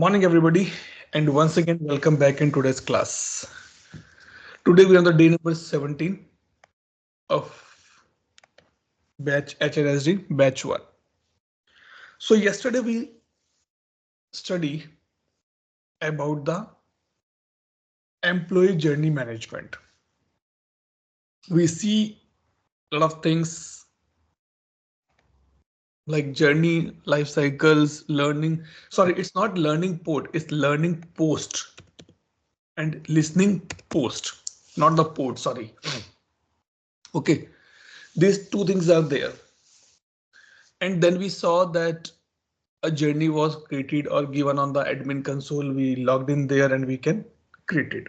Morning, everybody, and once again, welcome back in today's class. Today, we are on the day number 17 of batch HRSD, batch 1. So, yesterday, we study about the employee journey management. We see a lot of things like journey, life cycles, learning. Sorry, it's not learning port, it's learning post and listening post, not the port. Sorry. Okay, these two things are there. And then we saw that a journey was created or given on the admin console. We logged in there and we can create it.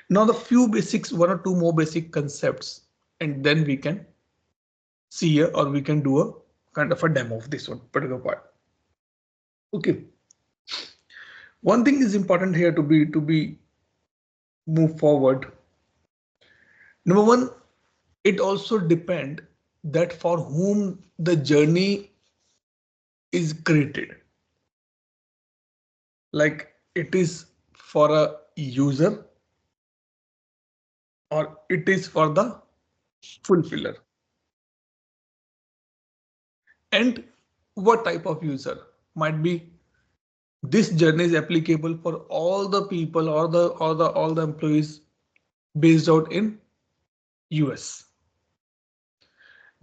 Now the few basics, one or two more basic concepts, and then we can see here or we can do a kind of a demo of this one particular part. Okay. One thing is important here to be move forward. Number one, it also depend that for whom the journey is created. Like it is for a user or it is for the fulfiller. And what type of user might be this journey is applicable for all the people or all the employees based out in US.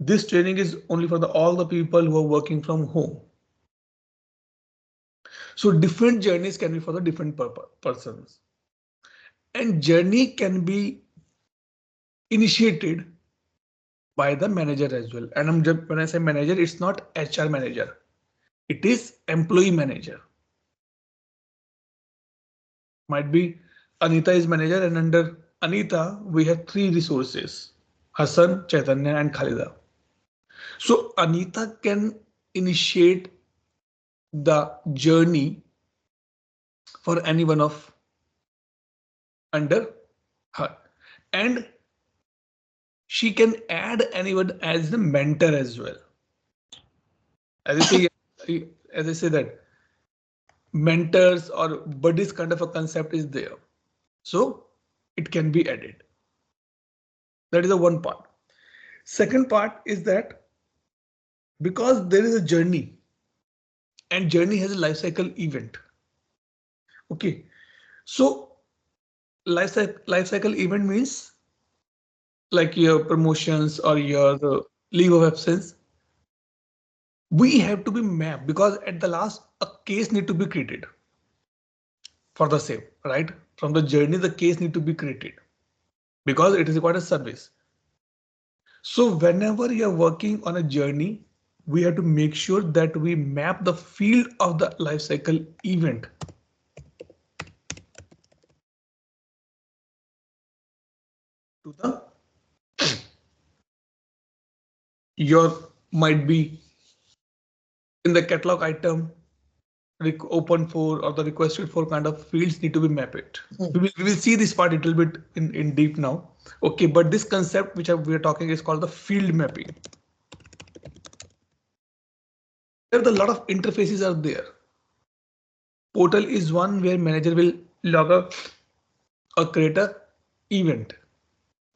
This training is only for all the people who are working from home. So different journeys can be for the different persons. And journey can be initiated by the manager as well. And when I say manager, it's not HR manager. It is employee manager. Might be Anita is manager, and under Anita we have three resources: Hassan, Chaitanya, and Khalida. So Anita can initiate the journey for any one of under her, and she can add anyone as the mentor as well. As I say that mentors or buddies kind of a concept is there, so it can be added. That is the one part. Second part is that because there is a journey and journey has a life cycle event. Okay, so life cycle event means like your promotions or your leave of absence. We have to be mapped because at the last a case need to be created for the same, right? From the journey, the case need to be created because it is quite a service. So whenever you are working on a journey, we have to make sure that we map the field of the life cycle event to the your might be in the catalog item open for or the requested for kind of fields need to be mapped. We will see this part a little bit in deep now. Okay, but this concept which we are talking is called the field mapping. There are a lot of interfaces are there. Portal is one where manager will log a create a event.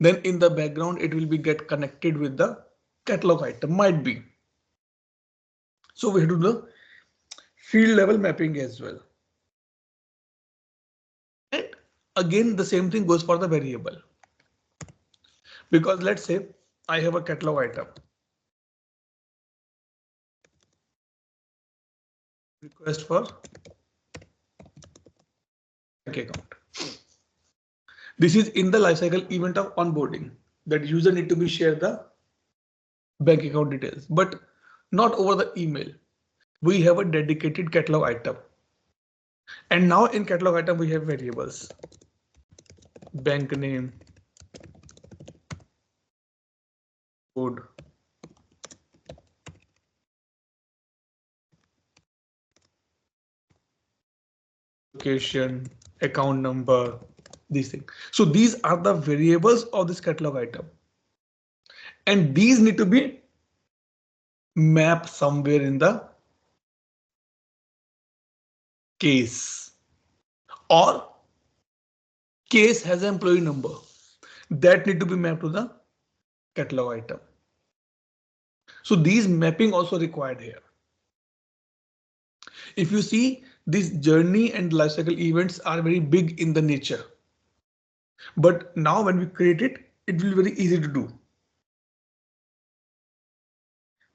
Then in the background it will be get connected with the catalog item might be. So we have to do the field level mapping as well. And again the same thing goes for the variable. Because let's say I have a catalog item. Request for bank account. This is in the lifecycle event of onboarding that user need to be share the bank account details, but not over the email. We have a dedicated catalog item. And now in catalog item, we have variables, bank name, code, location, account number, these things. So these are the variables of this catalog item. And these need to be mapped somewhere in the case, or case has an employee number that need to be mapped to the catalog item. So these mapping also required here. If you see, these journey and lifecycle events are very big in the nature. But now when we create it, it will be very easy to do.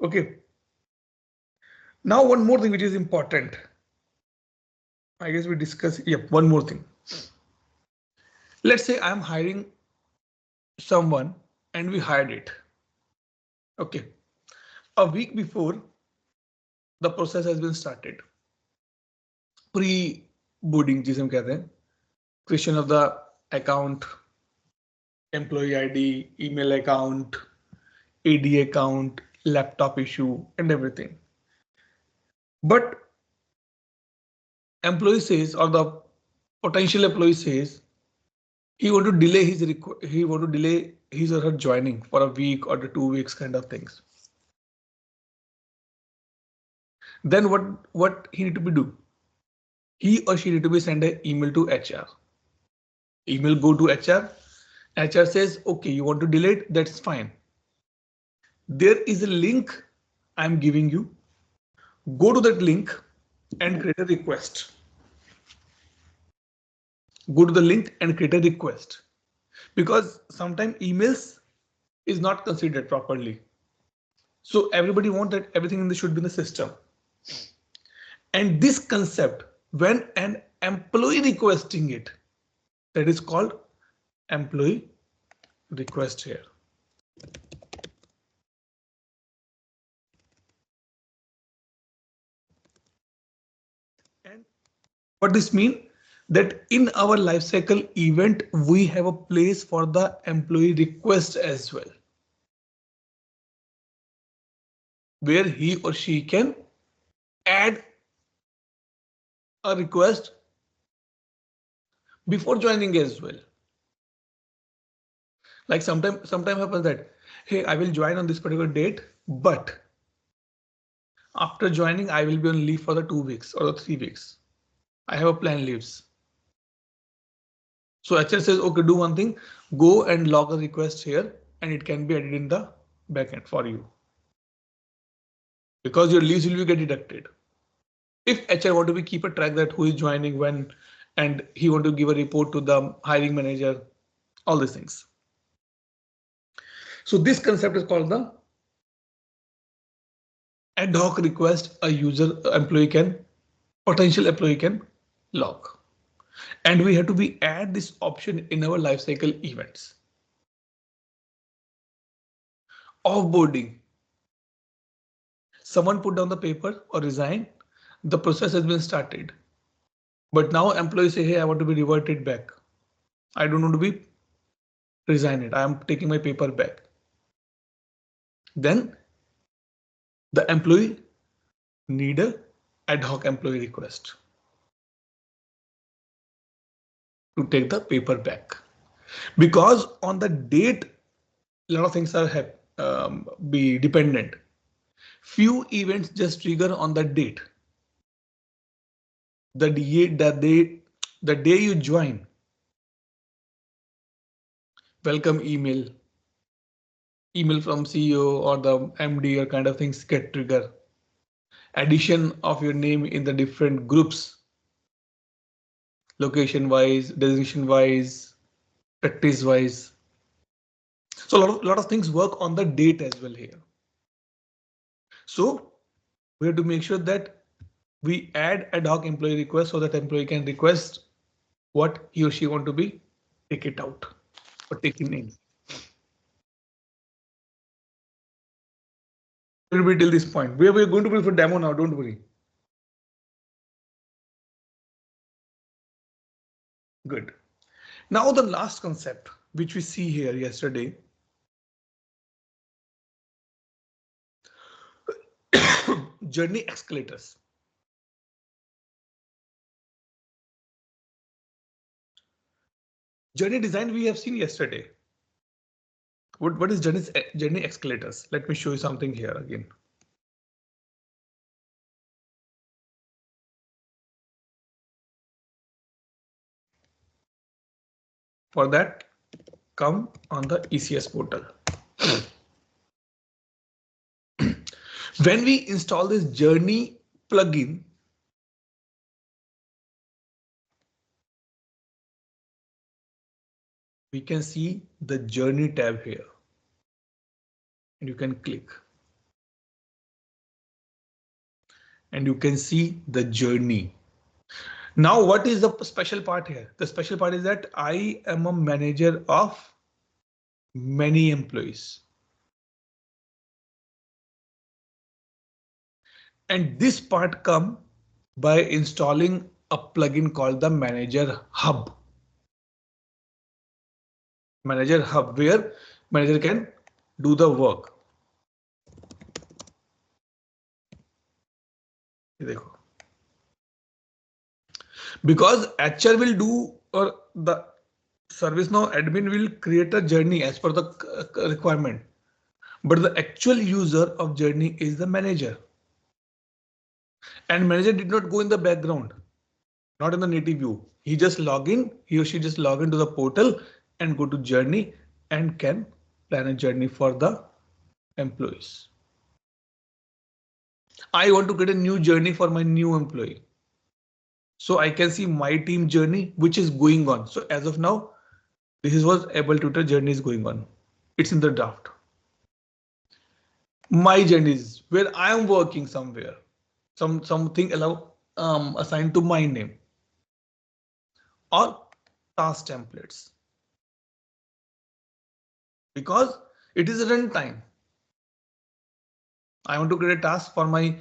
Okay. Now one more thing which is important. I guess we discuss. Yep, one more thing. Let's say I'm hiring someone and we hired it. Okay. A week before the process has been started. Pre-boarding जिसे हम कहते हैं, creation of the account, employee ID, email account, AD account, laptop issue, and everything. But employee says, or the potential employee says, he want to delay his or her joining for a week or the 2 weeks kind of things. Then what he need to be do? He or she need to be send an email to HR. Email go to HR. HR says, okay, you want to delay it, that's fine. There is a link I'm giving you. Go to that link and create a request. Go to the link and create a request, because sometimes emails is not considered properly. So everybody wants that everything in this should be in the system. And this concept, when an employee requesting it, that is called employee request here. And what this means? That in our lifecycle event, we have a place for the employee request as well, where he or she can add a request before joining as well. Like sometimes happens that, hey, I will join on this particular date, but after joining, I will be on leave for the 2 weeks or the 3 weeks. I have a planned leaves. So HR says, okay, do one thing, go and log a request here, and it can be added in the backend for you, because your leaves will be get deducted. If HR want to be keep a track that who is joining when, and he want to give a report to the hiring manager, all these things. So this concept is called the ad hoc request a potential employee can log. And we have to be add this option in our lifecycle events. Offboarding. Someone put down the paper or resign. The process has been started. But now employees say, hey, I want to be reverted back. I don't want to be resigned. I am taking my paper back. Then the employee need a ad hoc employee request to take the paper back, because on the date a lot of things are be dependent. Few events just trigger on the date. The day you join, welcome email from CEO or the MD or kind of things get trigger. Addition of your name in the different groups, location wise, designation wise, practice wise. So a lot of things work on the date as well here. So we have to make sure that we add ad hoc employee request so that employee can request what he or she want to be take it out or taken in. Will be till this point. We're going to be for demo now, don't worry. Good. Now the last concept which we see here yesterday. Journey escalators. Journey design we have seen yesterday. What is journey escalators? Let me show you something here again. For that, come on the ECS portal. When we install this journey plugin, we can see the journey tab here. And you can click. And you can see the journey. Now, what is the special part here? The special part is that I am a manager of many employees. And this part comes by installing a plugin called the Manager Hub. Manager Hub, where manager can do the work. Because HR will do, or the ServiceNow admin will create a journey as per the requirement. But the actual user of journey is the manager. And manager did not go in the background, not in the native view. He just log in, he or she just log into the portal and go to journey and can plan a journey for the employees. I want to create a new journey for my new employee. So I can see my team journey, which is going on. So as of now, this is what Able Tutor journey is going on. It's in the draft. My journey is where I am working somewhere. Something assigned to my name. Or task templates. Because it is a runtime. I want to create a task for my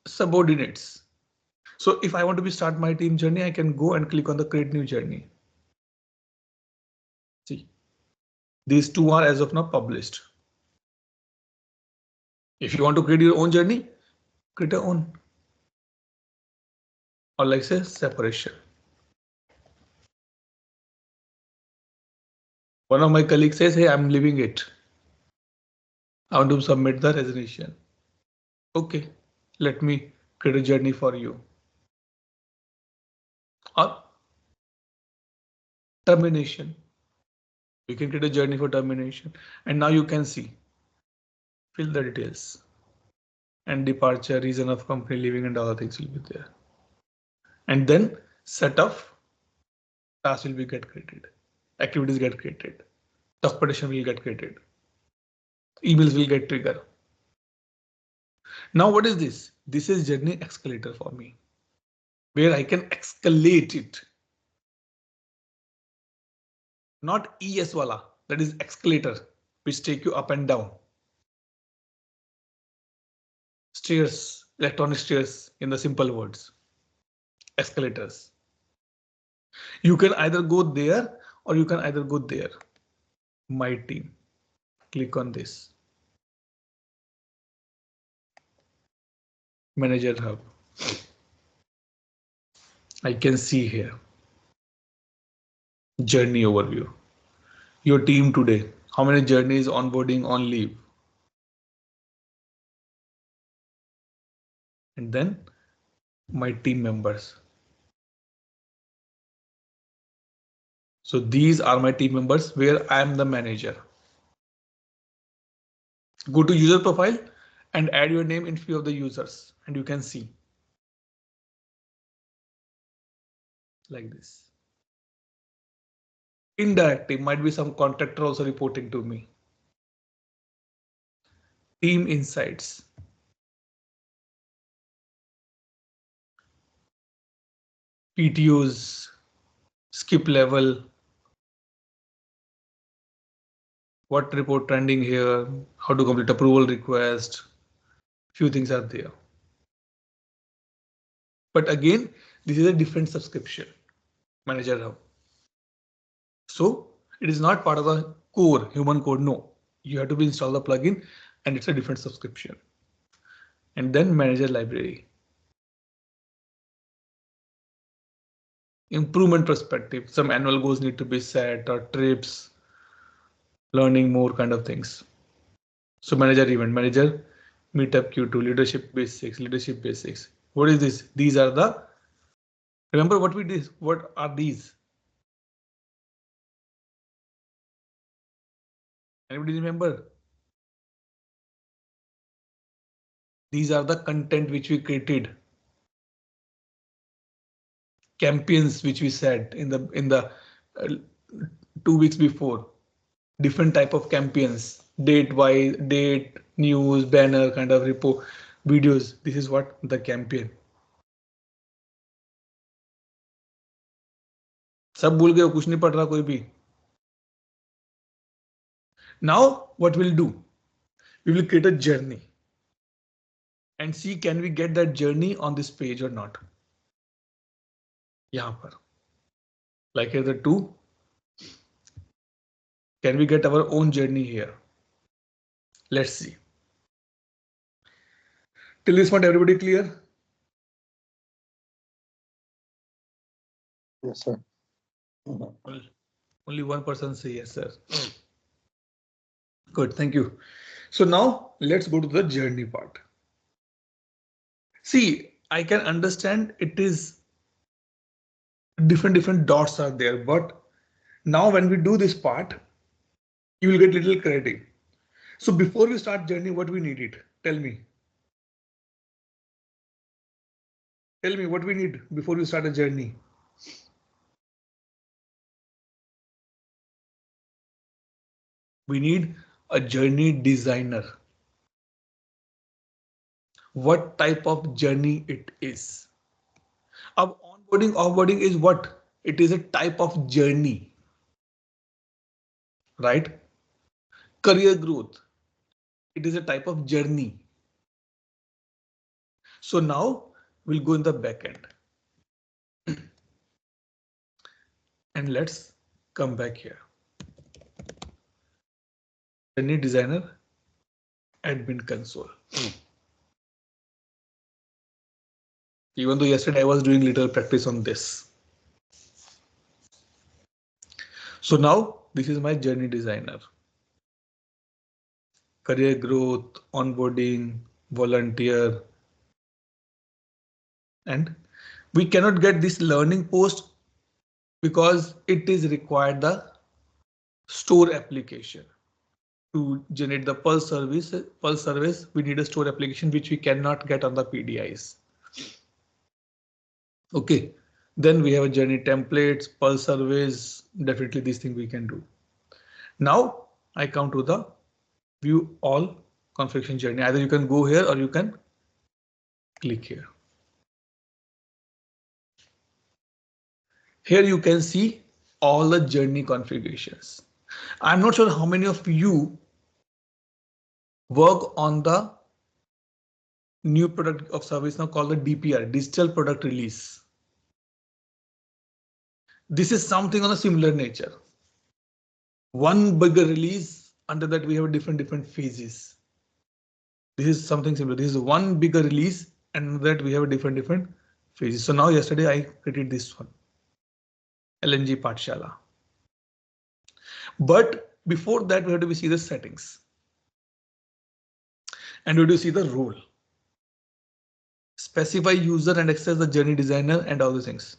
subordinates. So if I want to start my team journey, I can go and click on the create new journey. See, these two are as of now published. If you want to create your own journey, create your own. Or like say separation. One of my colleagues says, hey, I'm leaving it. I want to submit the resignation. Okay, let me create a journey for you. Or termination. You can create a journey for termination. And now you can see, fill the details. And departure, reason of company leaving, and other things will be there. And then set of tasks will be get created. Activities get created. Documentation will get created. Emails will get triggered. Now what is this? This is journey escalator for me, where I can escalate it. Not ES wala, that is escalator, which take you up and down. Stairs, electronic stairs in the simple words. Escalators. You can either go there or you can either go there. My team. Click on this. Manager Hub. I can see here. Journey overview. Your team today. How many journeys onboarding on leave? And then my team members. So these are my team members where I am the manager. Go to user profile and add your name in few of the users and you can see. Like this. Indirectly might be some contractor also reporting to me. Team insights. PTOs, skip level. What report trending here? How to complete approval request. Few things are there. But again, this is a different subscription. Manager Hub. So it is not part of the core human code. No, you have to be install the plugin and it's a different subscription. And then manager library. Improvement perspective. Some annual goals need to be set or trips, learning more kind of things. So manager event, manager meetup Q2, leadership basics, leadership basics. What is this? These are the, remember what we did? What are these? Anybody remember? These are the content which we created. Campaigns which we said in the 2 weeks before. Different type of campaigns, date, news, banner kind of report, videos. This is what the campaign. सब भूल गए, कुछ नहीं पढ़ रहा कोई भी. Now what we'll do? We will create a journey and see can we get that journey on this page or not. यहाँ पर, like here the two. Can we get our own journey here? Let's see. Till this point, everybody clear? Yes, sir. Well, only one person say yes, sir. Good, thank you. So now let's go to the journey part. See, I can understand it is different dots are there, but now when we do this part, you will get little clarity. So before we start journey, what we need it? Tell me. Tell me what we need before we start a journey. We need a journey designer. What type of journey it is? Now, onboarding, offboarding is what? It is a type of journey, right? Career growth. It is a type of journey. So now we'll go in the back end. And let's come back here. Journey designer, admin console. Even though yesterday I was doing little practice on this. So now this is my journey designer. Career growth, onboarding, volunteer. And we cannot get this learning post because it is required the store application. To generate the Pulse service, we need a store application which we cannot get on the PDIs. Okay, then we have a journey templates, Pulse service, definitely this thing we can do. Now I come to the view all configuration journey. Either you can go here or you can click here. Here you can see all the journey configurations. I'm not sure how many of you work on the new product of service now called the DPR, digital product release. This is something on a similar nature. One bigger release, under that we have different phases. This is something similar. This is one bigger release and that we have different phases. So now yesterday I created this one, LNG Pathshala. But before that we have to see the settings. And we have to see the role. Specify user and access the journey designer and all the things.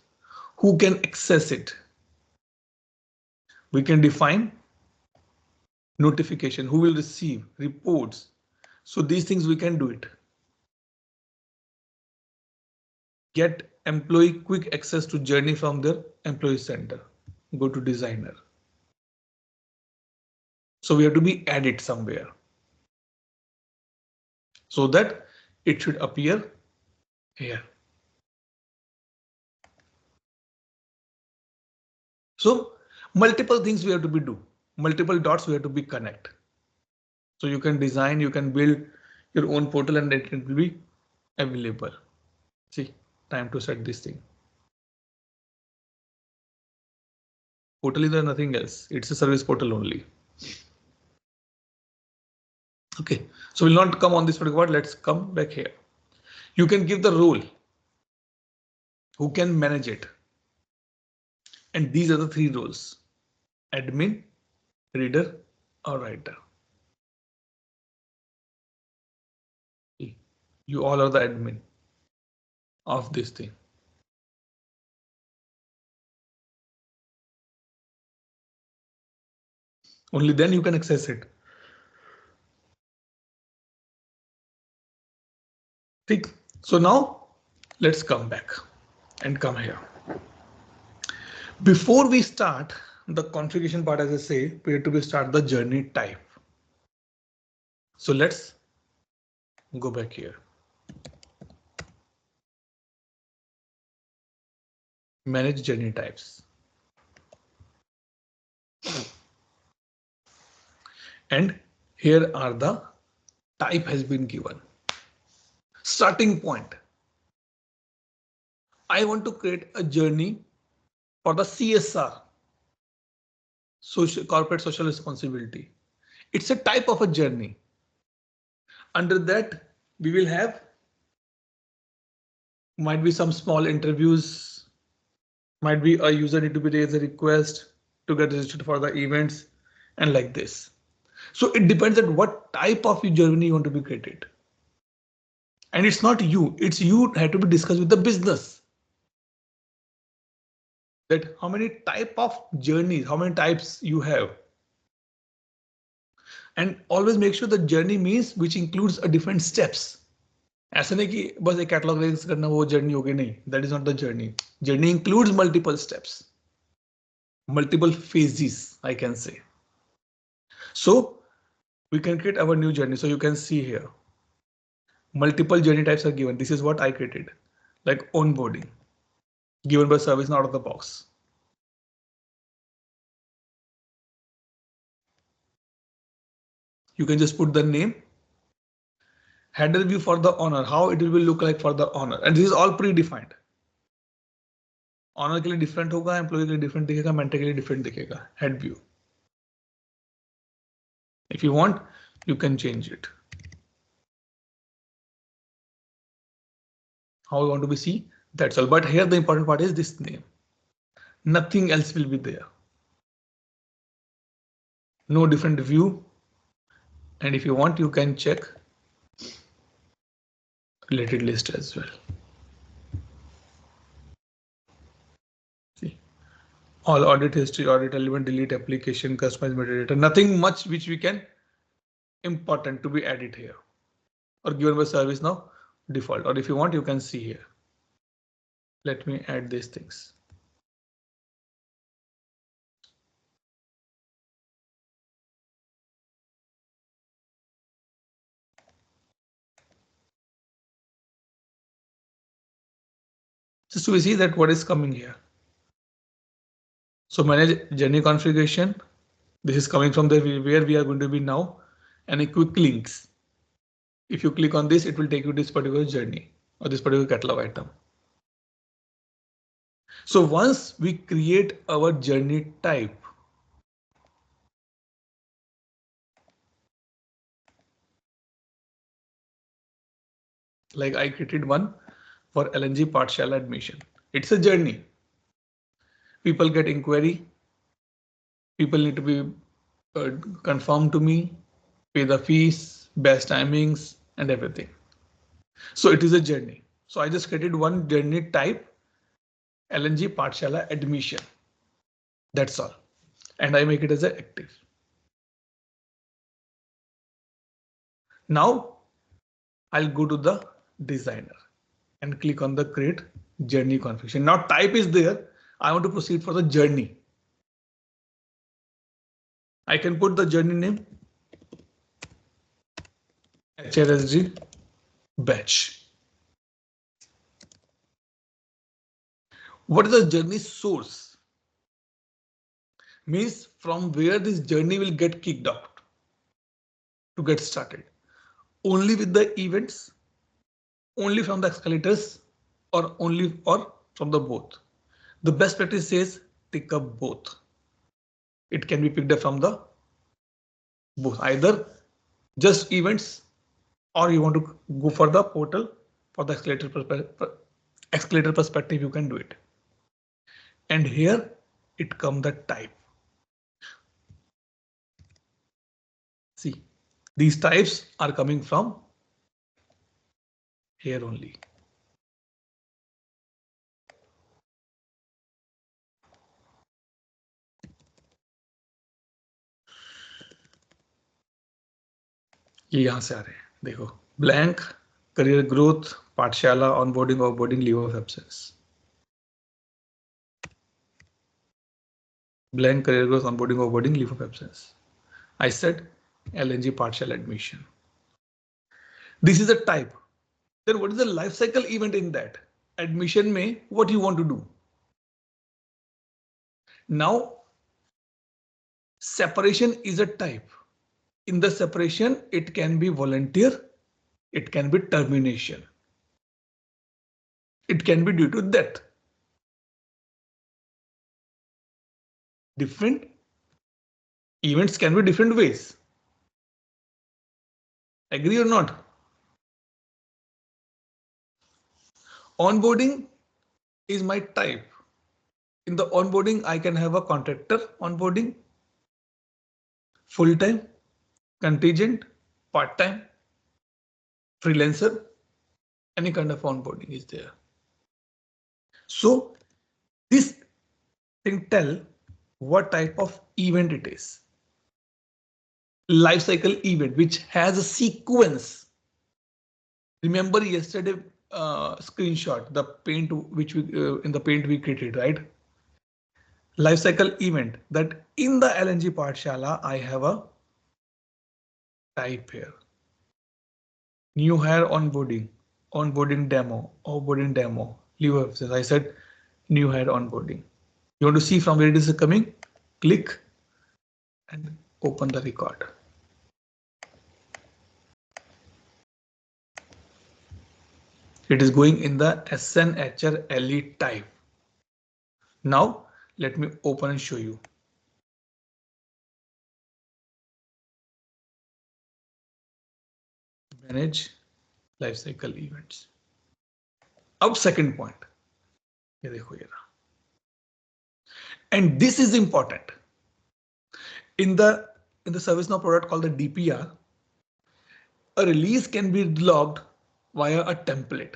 Who can access it? We can define notification, who will receive reports. So these things we can do it. Get employee quick access to journey from their employee center. Go to designer. So we have to be added somewhere so that it should appear here. So multiple things we have to be do. Multiple dots we have to be connect. So you can design, you can build your own portal and it will be available. See, time to set this thing. Portal is nothing else. It's a service portal only. Okay, so we'll not come on this particular part. Let's come back here. You can give the role. Who can manage it? And these are the three roles: admin, reader, or writer. You all are the admin of this thing. Only then you can access it. ठीक. So now let's come back and come here. Before we start the configuration part, as I say, we have to start the journey type. So let's go back here. Manage journey types. And here are the type has been given. Starting point. I want to create a journey for the CSR, corporate social responsibility. It's a type of a journey. Under that, we will have might be some small interviews, might be a user need to be raised a request to get registered for the events and like this. So it depends on what type of journey you want to be created. And it's not you, it's you have to be discussed with the business. That how many type of journeys, how many types you have. And always make sure the journey means which includes a different steps. ऐसा नहीं कि बस एक catalogue race करना वो journey होगी नहीं. That is not the journey. Journey includes multiple steps, multiple phases, I can say. So we can create our new journey. So you can see here multiple journey types are given. This is what I created, like onboarding, given by service out of the box. You can just put the name, header view for the owner, how it will look like for the owner, and this is all predefined. Owner के लिए different होगा, employ के लिए different दिखेगा, mentor के लिए different दिखेगा. Head view. If you want, you can change it. How you want to be see, that's all. But here the important part is this name. Nothing else will be there. No different view. And if you want, you can check related list as well. See, all audit history, audit element, delete application, customize metadata. Nothing much which we can important to be added here or given by service now default. Or if you want, you can see here. Let me add these things. Just to see that what is coming here. So manage journey configuration. This is coming from the where we are going to be now, and a quick links. If you click on this, it will take you to this particular journey or this particular catalog item. So once we create our journey type, like I created one for LNG partial admission. It's a journey. People get inquiry. People need to be confirmed to me, pay the fees, best timings, and everything. So it is a journey. So I just created one journey type, LNG Pathshala admission. That's all. And I make it as an active. Now I'll go to the designer and click on the create journey configuration. Now type is there. I want to proceed for the journey. I can put the journey name HRSD batch. What is the journey source? Means from where this journey will get kicked out to get started. Only with the events, only from the escalators, or only or from the both. The best practice says pick up both. It can be picked up from the both, either just events, or you want to go for the portal for the escalator perspective, you can do it. And here it comes the type. See, these types are coming from here only. ये यहां से आ रहे हैं, देखो, blank, career growth, Pathshala, onboarding, offboarding, leave of absence. Blank career growth, onboarding, offboarding, leave of absence. I said LNG partial admission. This is a type. Then what is the life cycle event in that? Admission may what you want to do. Now, separation is a type. In the separation, it can be volunteer, it can be termination. It can be due to death. Different events can be different ways. Agree or not? Onboarding is my type. In the onboarding, I can have a contractor onboarding, full-time, contingent, part-time, freelancer, any kind of onboarding is there. So this thing tell what type of event it is. Life cycle event which has a sequence. Remember yesterday screenshot, the paint which we in the paint we created, right? Life cycle event that in the LNG Pathshala I have a type here. New hire onboarding, onboarding demo, offboarding demo, leave of absence. I said new hire onboarding. You want to see from where it is coming? Click and open the record. It is going in the SNHR type. Now let me open and show you. Manage lifecycle events. अब second point. ये देखो ये रहा. And this is important. In the ServiceNow product called the DPR, a release can be logged via a template.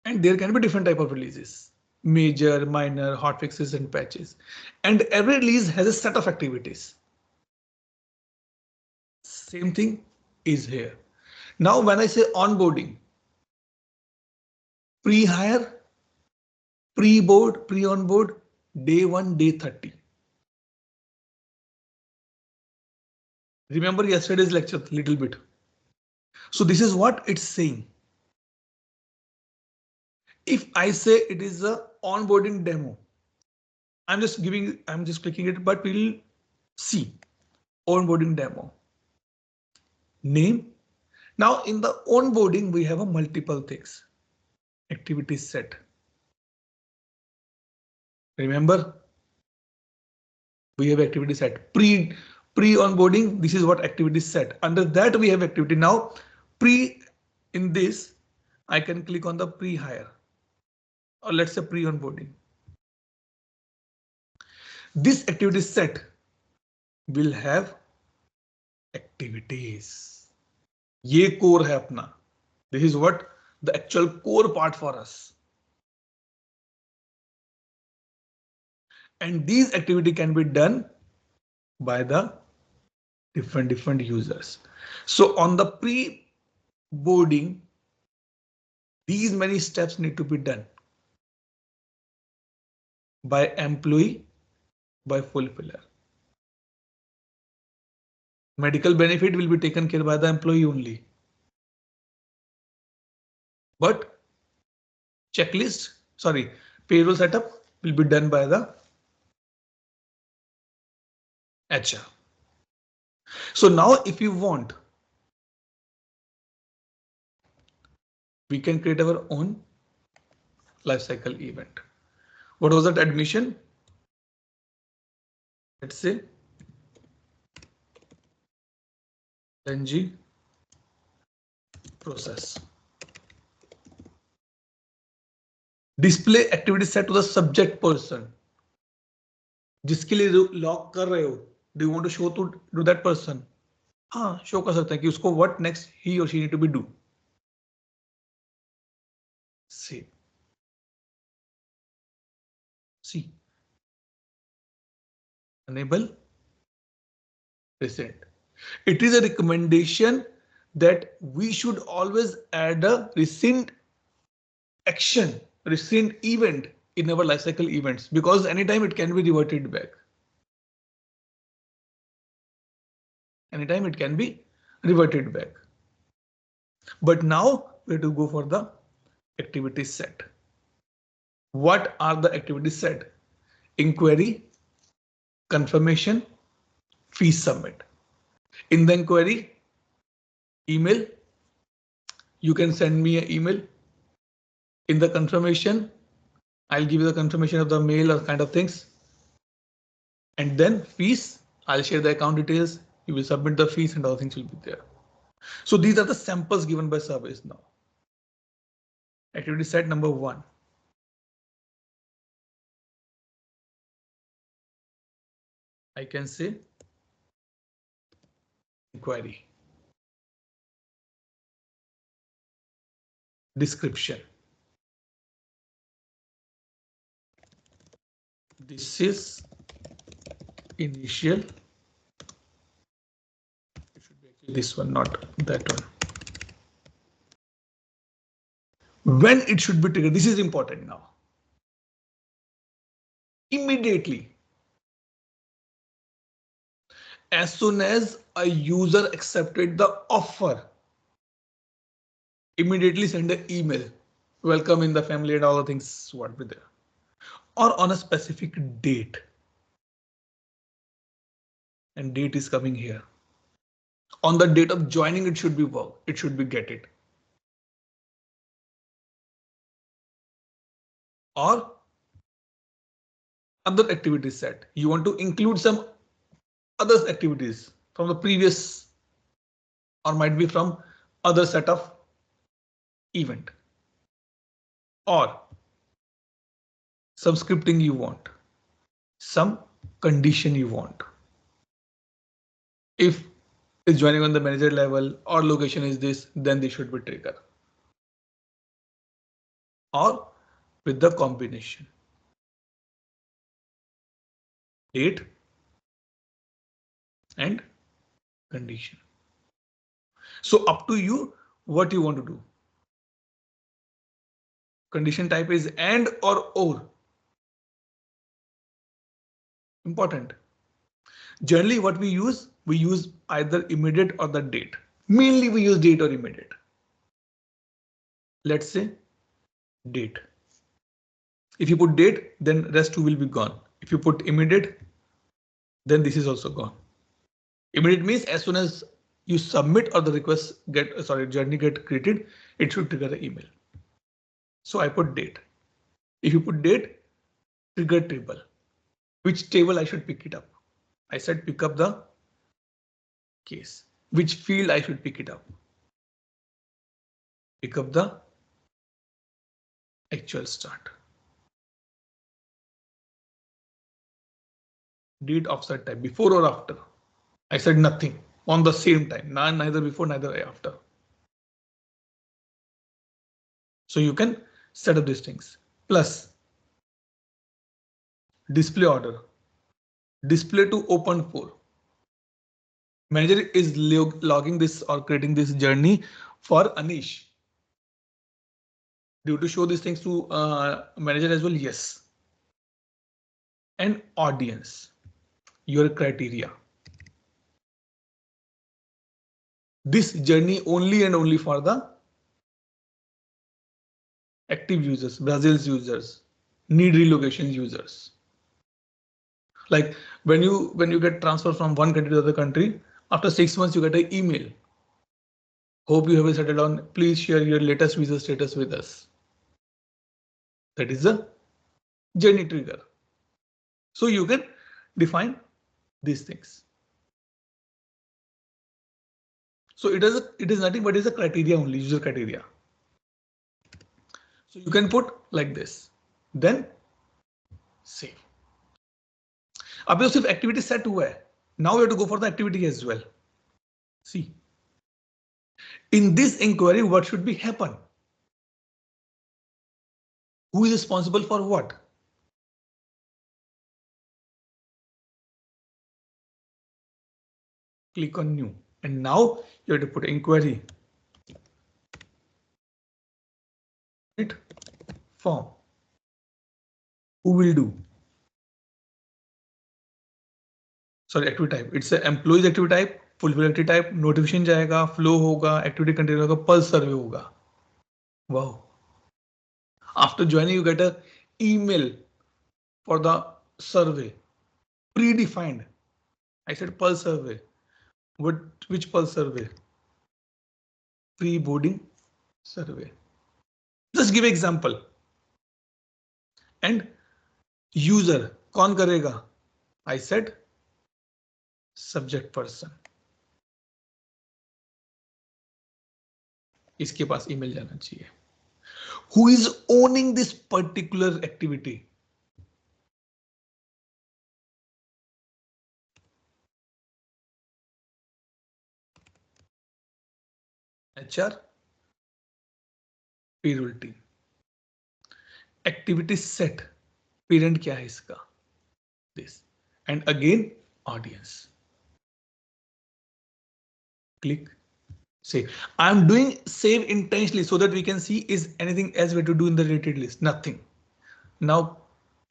And there can be different type of releases. Major, minor, hot fixes and patches. And every release has a set of activities. Same thing is here. Now when I say onboarding, pre-hire, pre-board, pre-onboard, day 1, day 30. Remember yesterday's lecture a little bit. So this is what it's saying. If I say it is a onboarding demo, I'm just clicking it, but we'll see onboarding demo. Name. Now in the onboarding, we have a multiple things. Activity set. Remember, we have activity set. Pre-onboarding, this is what activity set. Under that we have activity. Now, in this, I can click on the pre-hire. Or let's say pre-onboarding. This activity set will have activities. ये core है अपना. This is what the actual core part for us. And these activity can be done by the different users. So on the pre-boarding, these many steps need to be done by employee, by fulfiller. Medical benefit will be taken care by the employee only. But payroll setup will be done by the HR. So now if you want, we can create our own lifecycle event. What was that admission? Let's say LNG process. Display activity set to the subject person. जिसके लिए lock कर रहे हो, do you want to show to that person? हाँ, show कर सकते हैं कि उसको what next he or she need to be do. See. Enable present. It is a recommendation that we should always add a recent action, recent event in our lifecycle events, because anytime it can be reverted back. Anytime it can be reverted back. But now we have to go for the activity set. What are the activities set? Inquiry, confirmation, fee submit. In the inquiry, email, you can send me an email. In the confirmation, I'll give you the confirmation of the mail or kind of things. And then fees, I'll share the account details. You will submit the fees and all things will be there. So these are the samples given by surveys now. Activity set number 1. I can say inquiry. Description. This is initial. It should be actually this one, not that one. When it should be triggered, this is important now. Immediately. As soon as a user accepted the offer, immediately send an email. Welcome in the family and all the things what be there. Or on a specific date. And date is coming here. On the date of joining, it should be work. It should be get it. Or other activity set. You want to include some other activities from the previous or might be from other set of event. Or some scripting you want. Some condition you want. If it's joining on the manager level or location is this, then they should be triggered. Or with the combination. Date and condition. So up to you what you want to do. Condition type is and or. Important. Generally what we use either immediate or the date. Mainly we use date or immediate. Let's say date. If you put date, then rest 2 will be gone. If you put immediate, then this is also gone. Immediate means as soon as you submit or the request journey get created, it should trigger the email. So I put date. If you put date, trigger table. Which table I should pick it up? I said pick up the case. Which field I should pick it up? Pick up the actual start. Date offset type, before or after? I said nothing, on the same time, neither before, neither after. So you can set up these things. Plus display order, display to open for. Manager is logging this or creating this journey for Anish. Do you show these things to manager as well? Yes. And audience, your criteria. This journey only and only for the active users, Brazil's users, need relocation users. Like when you get transferred from one country to the other country, after 6 months you get an email. Hope you have settled on. Please share your latest visa status with us. That is a journey trigger. So you can define these things. So it is nothing but is a criteria only, user criteria. So you can put like this, then save. अब ये सिर्फ activity set हुआ है. Now we have to go for the activity as well. See, in this inquiry, what should be happen? Who is responsible for what? Click on new. And now you have to put inquiry. Right? Form. Who will do? Sorry, activity type. It's a employees activity type, fulfill activity type, notification जाएगा, flow होगा, activity container होगा, pulse survey होगा. Wow. After joining, you get a email for the survey. Predefined. I said pulse survey. Which pulse survey? Pre-boarding survey. Just give example. And user कौन करेगा? I said subject person. इसके पास email जाना चाहिए. Who is owning this particular activity? HR payroll team. Activity set. Parent क्या है इसका? This. And again audience. Click save. I'm doing save intentionally so that we can see is anything else we have to do in the related list. Nothing. Now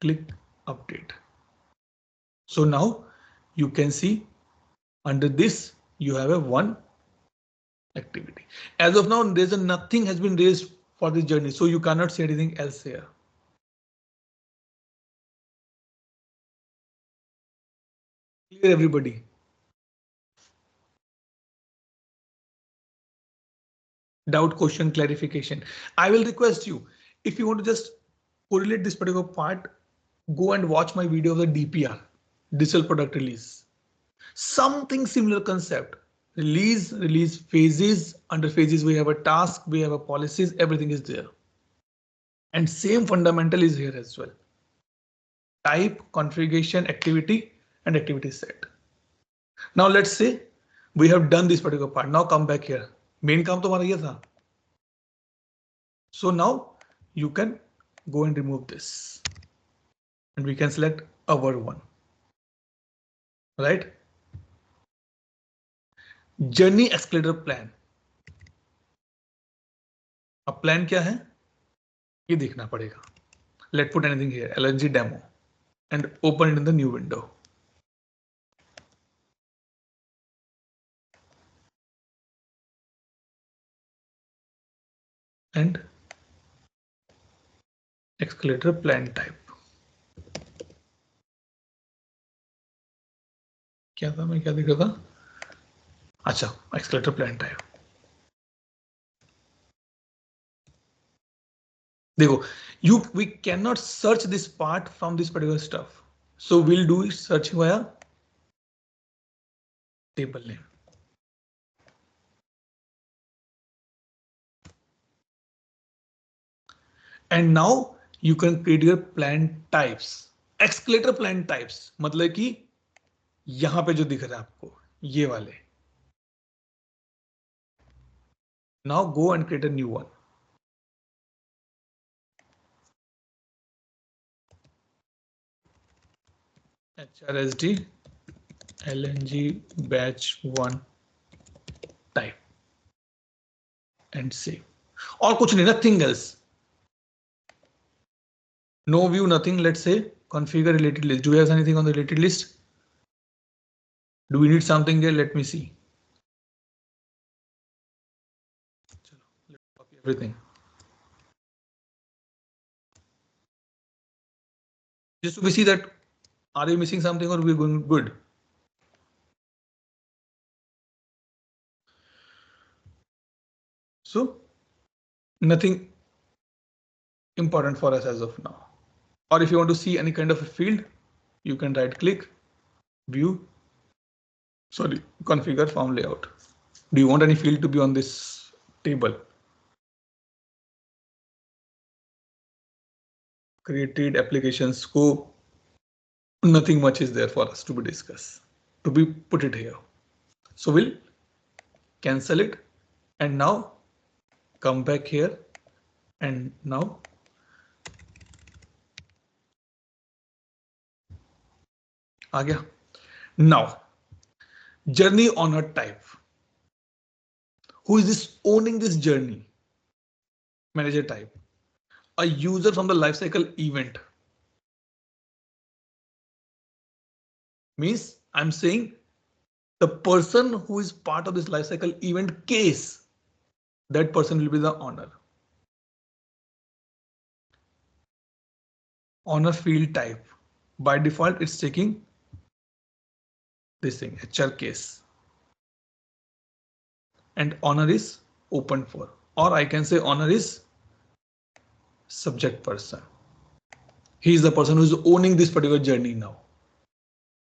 click update. So now you can see under this you have a one activity. As of now, there's a nothing has been raised for this journey, so you cannot see anything else here. Clear, everybody? Doubt, question, clarification. I will request you, if you want to just correlate this particular part, go and watch my video of the DPR, digital product release. Something similar concept. Release phases. Under phases, we have a task, we have a policies, everything is there. And same fundamental is here as well. Type, configuration, activity, and activity set. Now let's say we have done this particular part. Now come back here. Main काम तो हमारा ये था. So now you can go and remove this. And we can select our one. Right? Journey escalator plan. अब plan क्या है? ये देखना पड़ेगा. Let's put anything here. LNG demo. And open it in the new window. And escalator plan type. क्या था मैं क्या देख रहा था? अच्छा, escalator plan type. देखो, we cannot search this part from this particular stuff. So we'll do search via table name. And now you can create your plan types. Escalator plan types मतलब कि यहां पे जो दिख रहा है आपको ये वाले. Now go and create a new one. HRSD LNG batch1 type and save. और कुछ नहीं, nothing else. No view, nothing. Let's say configure related list. Do we have anything on the related list? Do we need something there? Let me see. Let's copy everything. Just to see that are we missing something or we're going good? So nothing important for us as of now. Or if you want to see any kind of a field, you can right click, view, configure form layout. Do you want any field to be on this table? Created application scope. Nothing much is there for us to be discussed, to be put it here. So we'll cancel it and now come back here and now आ गया. Now journey owner type. Who is this owning this journey? Manager type. A user from the lifecycle event. Means I'm saying the person who is part of this lifecycle event case, that person will be the owner. Owner field type. By default, it's taking this thing, HR case. And owner is open for, or I can say owner is subject person. He is the person who is owning this particular journey now.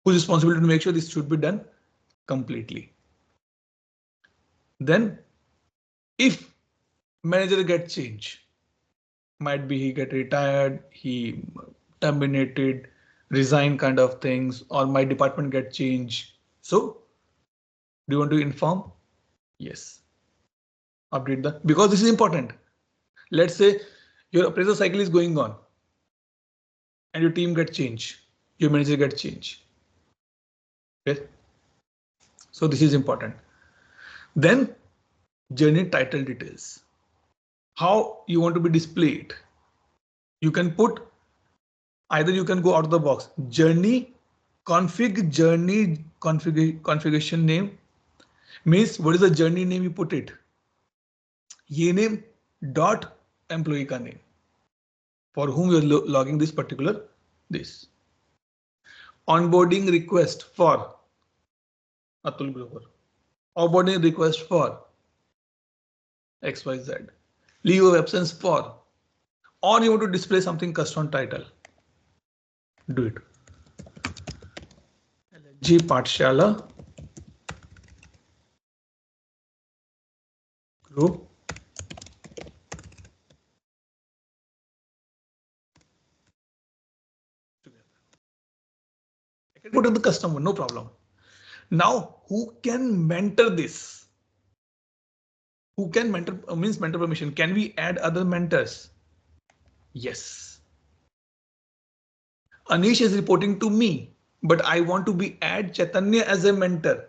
Whose responsibility to make sure this should be done completely. Then if manager gets changed, might be he get retired, he terminated, resign kind of things, or my department get changed. So do you want to inform? Yes. Update the, because this is important. Let's say your appraisal cycle is going on and your team get changed, your manager get changed. Okay. So this is important. Then journey title details. How you want to be displayed. You can put, either you can go out of the box, journey configuration name. Means what is the journey name you put it? Ye name dot employee ka name. For whom you are logging this particular this. Onboarding request for Atul Grover. Onboarding request for XYZ. Leave of absence for, or you want to display something custom title. Do it. LNG Pathshala group. I can put in the customer, no problem. Now, who can mentor this? Who can mentor, means mentor permission? Can we add other mentors? Yes. Anish is reporting to me, but I want to be add Chaitanya as a mentor.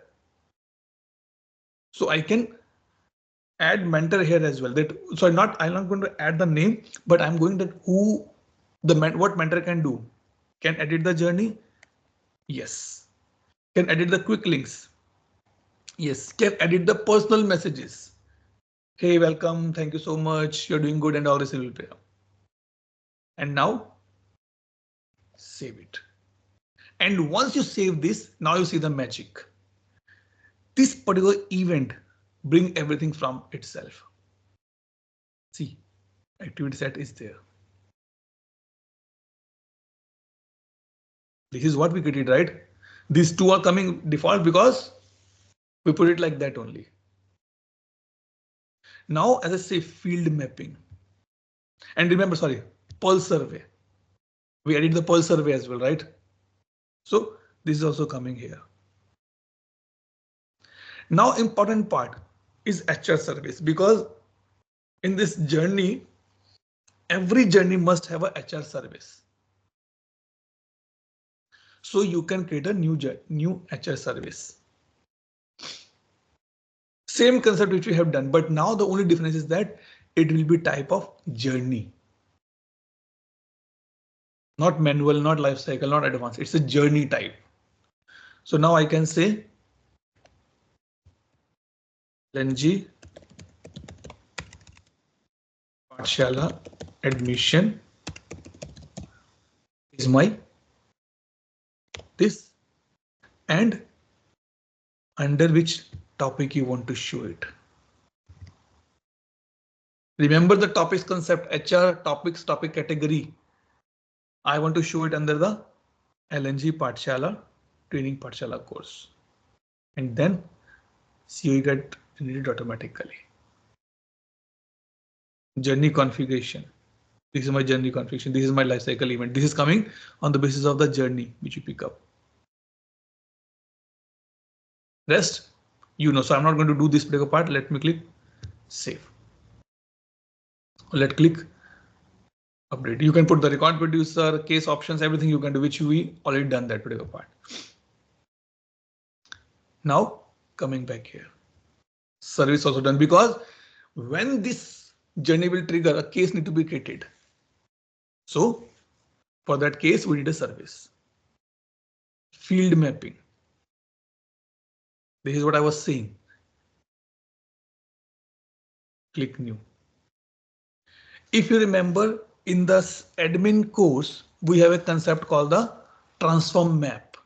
So I can add mentor here as well. That, so I'm not going to add the name, but I'm going to who the what mentor can do. Can edit the journey? Yes. Can edit the quick links? Yes. Can edit the personal messages? Hey, welcome. Thank you so much. You're doing good and all this will pay. And now save it. And once you save this, now you see the magic. This particular event bring everything from itself. See, activity set is there. This is what we created, right? These two are coming default because we put it like that only. Now, as I say, field mapping. And remember, sorry, pulse survey. We added the pulse survey as well, right? So this is also coming here. Now, important part is HR service, because in this journey, every journey must have a HR service. So you can create a new HR service. Same concept which we have done, but now the only difference is that it will be type of journey. Not manual, not life cycle, not advanced. It's a journey type. So now I can say LNG Pathshala admission is my this, and under which topic you want to show it. Remember the topics concept, HR topics, topic category. I want to show it under the LNG Pathshala training Pathshala course, and then COE get generated automatically. Journey configuration. This is my journey configuration. This is my lifecycle event. This is coming on the basis of the journey which you pick up. Rest, you know, so I'm not going to do this particular part. Let me click save. Let's click update. You can put the record producer, case options, everything you can do, which we already done that particular part. Now coming back here, Service also done, because when this journey will trigger, a case need to be created. So for that case, we need a service. Field mapping. This is what I was saying. Click new. If you remember, in the admin course, we have a concept called the transform map.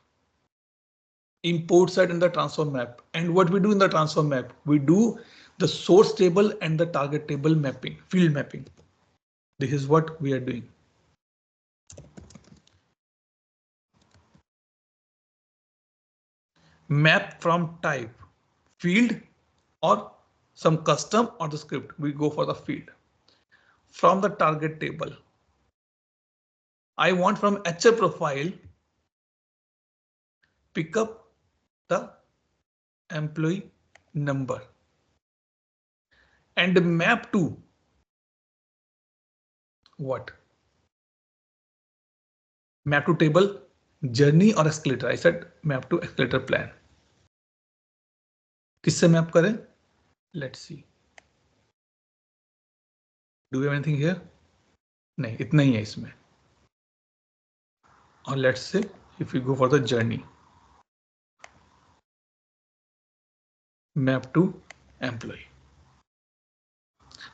Import side and the transform map. And what we do in the transform map, we do the source table and the target table mapping, field mapping. This is what we are doing. Map from type, field, or some custom or the script. We go for the field. From the target table, I want from HR profile, pick up the employee number and map to what? Map to table, journey or escalator. I said map to escalator plan. किससे map करें? Let's see. Do we have anything here? नहीं, इतना ही है इसमें. Or let's say if we go for the journey, map to employee.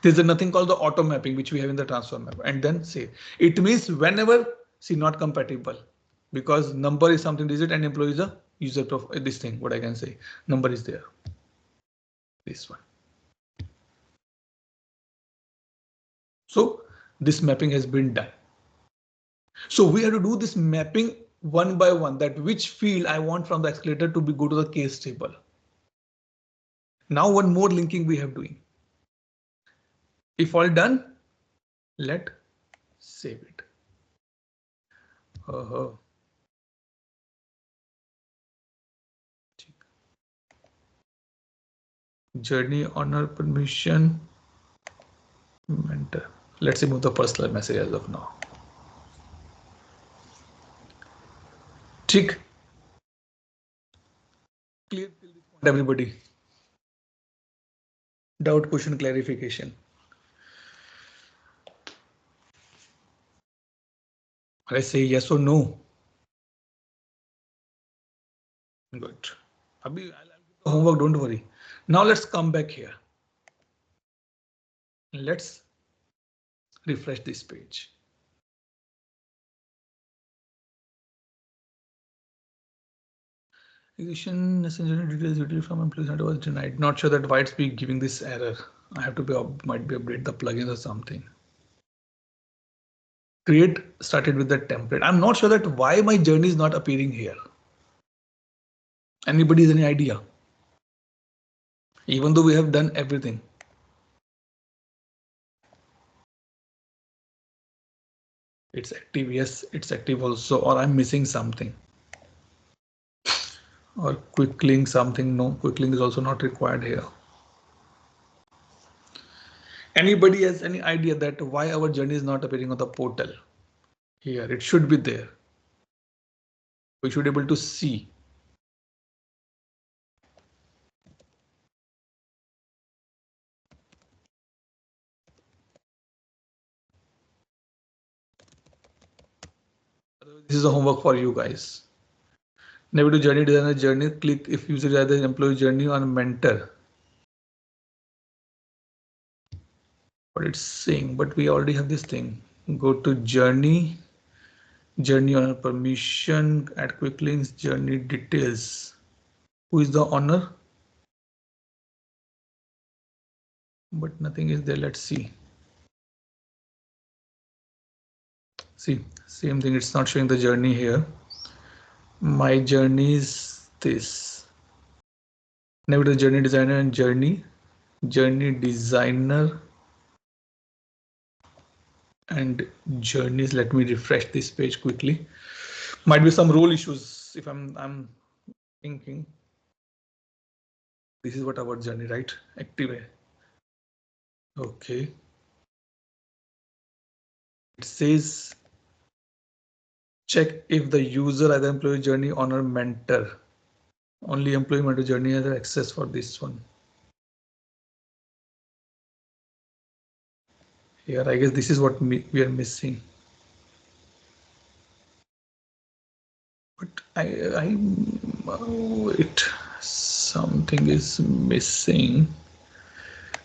There's nothing called the auto mapping which we have in the transform map, and then say it means whenever see not compatible, because number is something digit and employee is a user profile. This thing, what I can say, number is there. This one. So this mapping has been done. So we have to do this mapping one by one, that which field I want from the escalator to be go to the case table. Now one more linking we have doing. If all done, let save it. Journey owner permission mentor. Let's remove the personal message as of now. Tick. Clear till this point, everybody. Doubt, question, clarification. I say yes or no. Good. I'll give the homework, don't worry. Now let's come back here. Let's refresh this page. Execution necessary details from employees and was denied. Not sure that why it's be giving this error. I have to be might be update the plugin or something. Create started with the template. I'm not sure that why my journey is not appearing here. Anybody has any idea? Even though we have done everything. It's active, yes, it's active also, or I'm missing something. Or quick link something, no, quick link is also not required here. Anybody has any idea that why our journey is not appearing on the portal? Here, it should be there. We should be able to see. This is a homework for you guys. Never do journey designer journey. Click if user is either employee journey or mentor. What it's saying, but we already have this thing. Go to journey, journey owner permission, add quick links, journey details. Who is the owner? But nothing is there. Let's see. See, same thing. It's not showing the journey here. My journey is this. Never the journey designer and journey designer and journeys. Let me refresh this page quickly. Might be some role issues if I'm thinking. This is what our journey, right? Active. Okay. It says check if the user either employee journey owner mentor. Only employee mentor journey has access for this one. Here, I guess this is what we are missing. But wait, something is missing.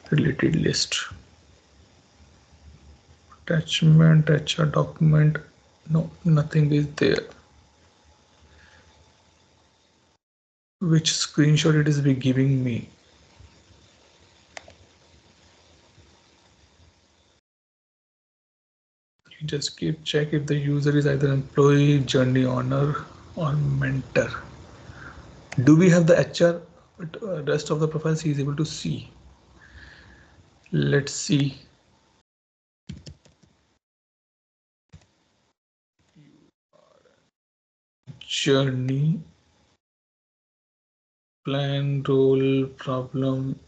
Related list. Attachment, HR document. No, nothing is there. Which screenshot it is be giving me? You just keep check if the user is either employee, journey owner, or mentor. Do we have the HR? But rest of the profiles he is able to see. Let's see. Journey, plan, role, problem.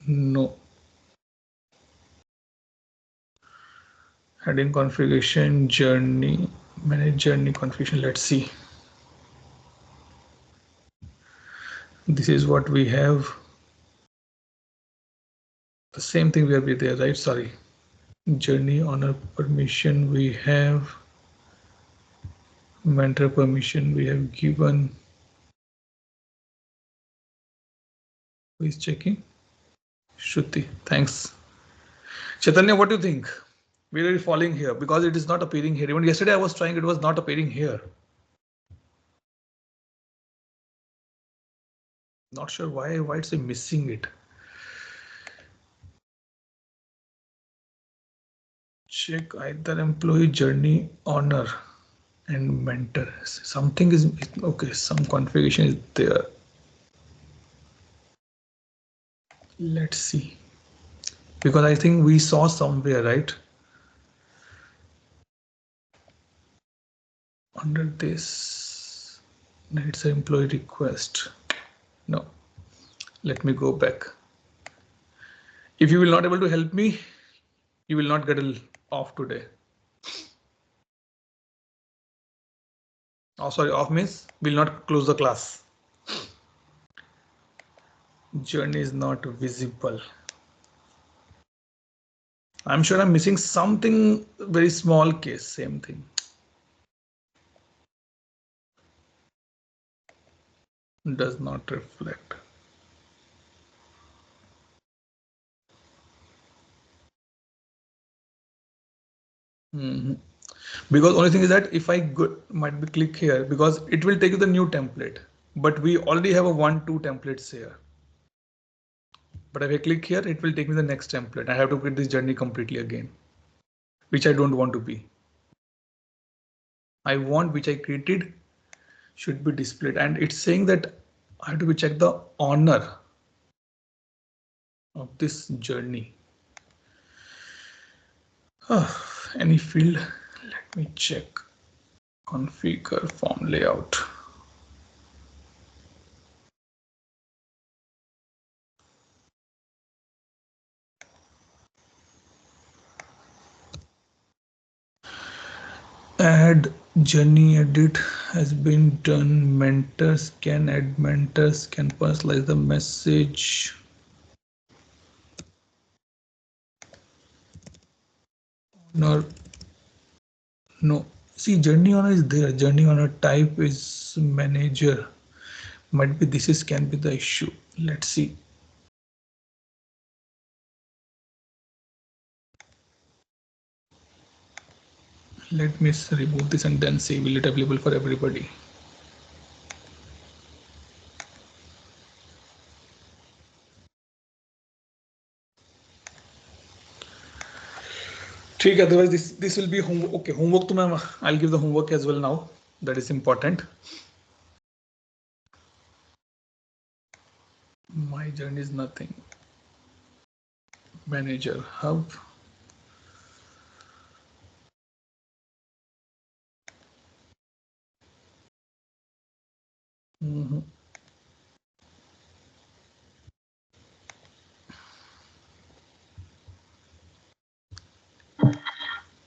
No. Heading configuration, journey, manage journey configuration. Let's see. This is what we have. The same thing will be there, right? Sorry. Journey owner permission we have. Mentor permission we have given. Who is checking? Shruti, thanks. Chaitanya, what do you think? We are falling here because it is not appearing here. Even yesterday I was trying, it was not appearing here. Not sure why it's missing it. Check either employee, journey owner, and mentor. Something is okay. Some configuration is there. Let's see. Because I think we saw somewhere, right? Under this, it's an employee request. No, let me go back. If you will not able to help me, you will not get off today. Oh, sorry, off means will not close the class. Journey is not visible. I'm sure I'm missing something very small case, same thing. Does not reflect. Because only thing is that if I might be click here because it will take you the new template, but we already have a 1-2 templates here. But if I click here, it will take me the next template. I have to create this journey completely again, which I don't want to be. I want which I created should be displayed, and it's saying that I have to check the owner of this journey. Any field, let me check. Configure form layout. Add journey edit has been done. Mentors can add mentors, can personalize the message. No, see, journey owner is there. Journey owner type is manager. Might be this can be the issue. Let's see. Let me remove this and then see will it available for everybody. ठीक, otherwise this will be homework. Okay, homework to I'll give the homework as well now. That is important. My journey is nothing. Manager hub.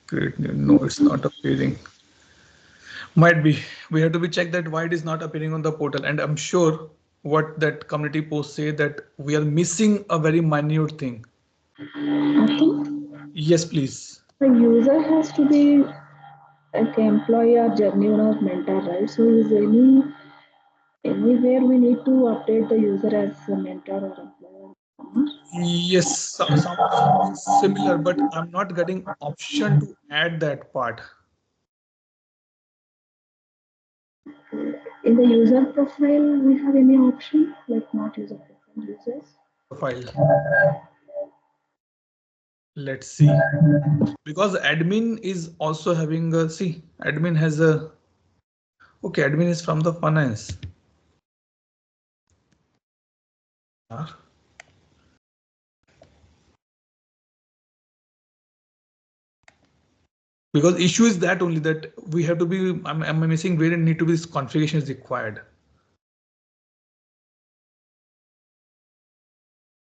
Create new. No, it's not appearing. Might be. We have to be check that why it is not appearing on the portal. And I'm sure what that community post say that we are missing a very minute thing. Nothing. Yes, please. The user has to be like employee or journey owner or mentor, right? So is anywhere we need to update the user as a mentor or employer? Yes, something similar, but I'm not getting option to add that part. In the user profile, we have any option like not user profile users? Profile. Let's see. Because admin is also having a, see, admin has a, okay, admin is from the finance. Ah, because issue is that only that we have to be, I'm missing where it need to be this configuration is required.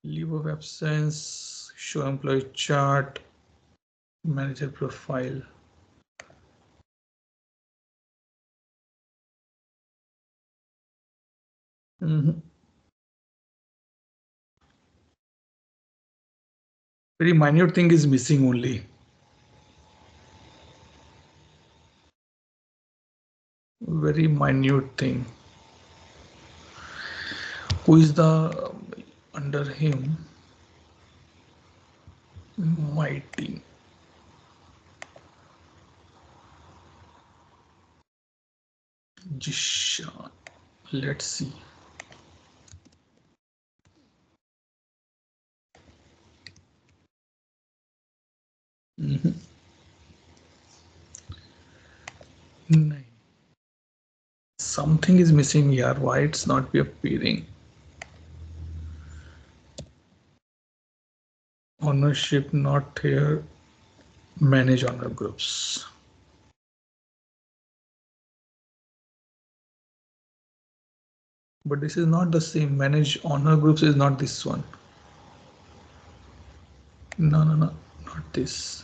Leave of absence, show employee chart, manager profile. Very minute thing is missing only. Very minute thing. Who is the under him? My team. Jishan. Let's see. Nine. Something is missing here. Why it's not be appearing? Ownership not here. Manage owner groups. But this is not the same. Manage owner groups is not this one. No, no, no, not this.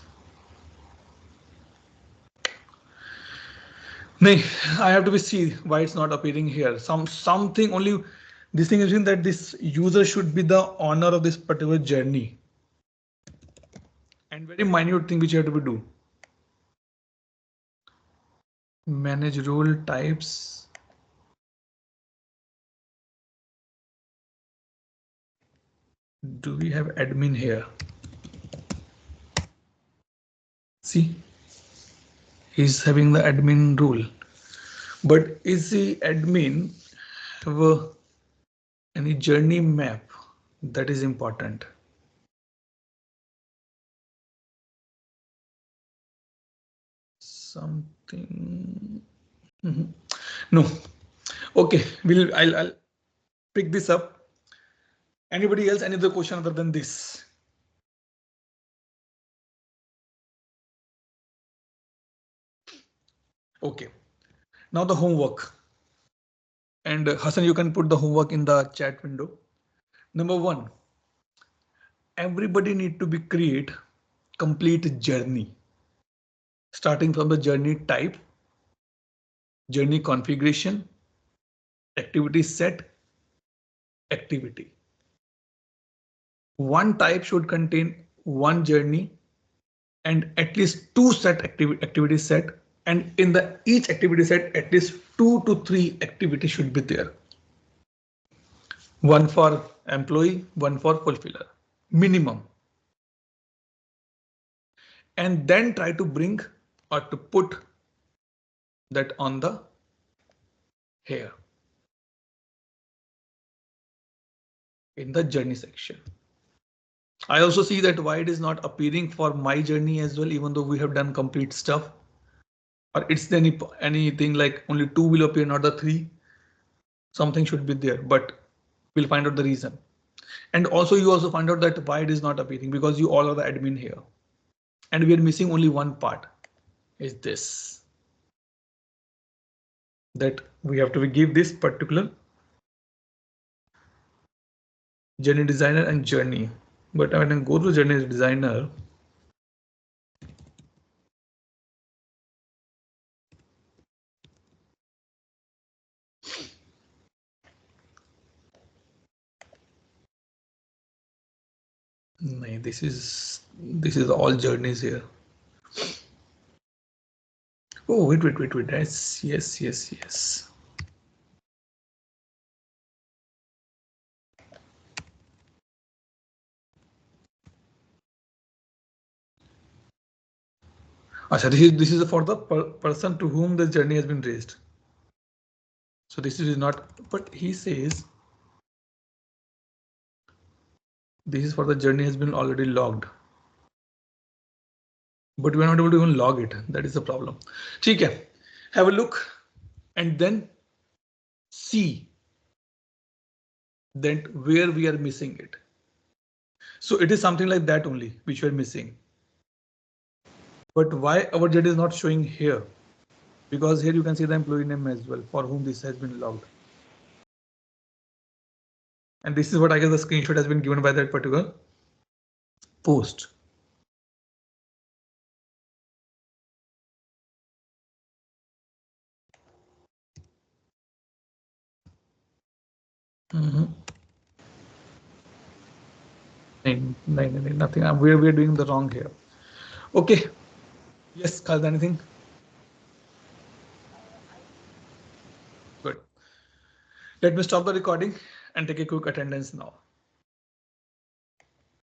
No, I have to be see why it's not appearing here. Something only. This thing is in that this user should be the owner of this particular journey. And very minute thing which you have to do. Manage role types. Do we have admin here? See, he's having the admin role. But is the admin have any journey map? That is important. Something. No. Okay, I'll pick this up. Anybody else? Any other question other than this? Okay. Now the homework. And Hassan, you can put the homework in the chat window. Number one, everybody need to be create complete journey. Starting from the journey type, journey configuration, activity set, activity. One type should contain one journey and at least two set activity set, and in the each activity set at least 2 to 3 activities should be there. One for employee, one for fulfiller, minimum. And then try to bring or to put that on the here in the journey section. I also see that why it is not appearing for my journey as well, even though we have done complete stuff. Or it's anything like only 2 will appear, not the 3. Something should be there, but we'll find out the reason. And also you also find out that why it is not appearing, because you all are the admin here. And we are missing only one part, is this. That we have to give this particular journey designer and journey. But when I go to journey designer, no, this is This is all journeys here. Oh, wait. Yes. Asha, this is for the person to whom the journey has been raised. So this is not, but he says this is for the journey has been already logged. But we are not able to even log it. That is the problem. Okay, have a look and then see then where we are missing it. So it is something like that only which we are missing. But why our journey is not showing here? Because here you can see the employee name as well for whom this has been logged. And this is what I guess the screenshot has been given by that particular post. Nothing. We're doing the wrong here. Okay. Yes, Khalid, anything? Good. Let me stop the recording and take a quick attendance now.